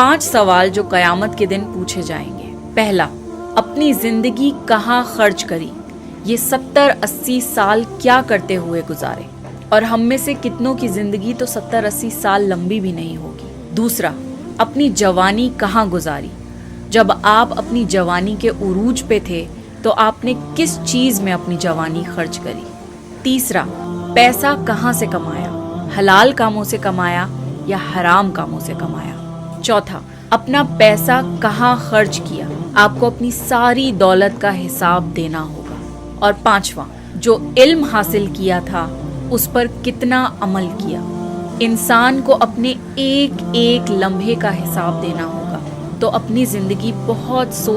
5 सवाल जो कयामत के दिन पूछे जाएंगे। पहला, अपनी जिंदगी कहाँ खर्च करी? ये 70-80 साल क्या करते हुए गुजारे? और हम में से कितनों की जिंदगी तो 70-80 साल लंबी भी नहीं होगी। दूसरा, अपनी जवानी कहाँ गुजारी? जब आप अपनी जवानी के उरूज पे थे तो आपने किस चीज में अपनी जवानी खर्च करी? तीसरा, पैसा कहाँ से कमाया? हलाल कामों से कमाया या हराम कामों से कमाया? चौथा, अपना पैसा कहाँ खर्च किया? आपको अपनी सारी दौलत का हिसाब देना होगा। और पांचवा, जो इल्म हासिल किया था उस पर कितना अमल किया? इंसान को अपने एक एक लम्हे का हिसाब देना होगा। तो अपनी जिंदगी बहुत सोच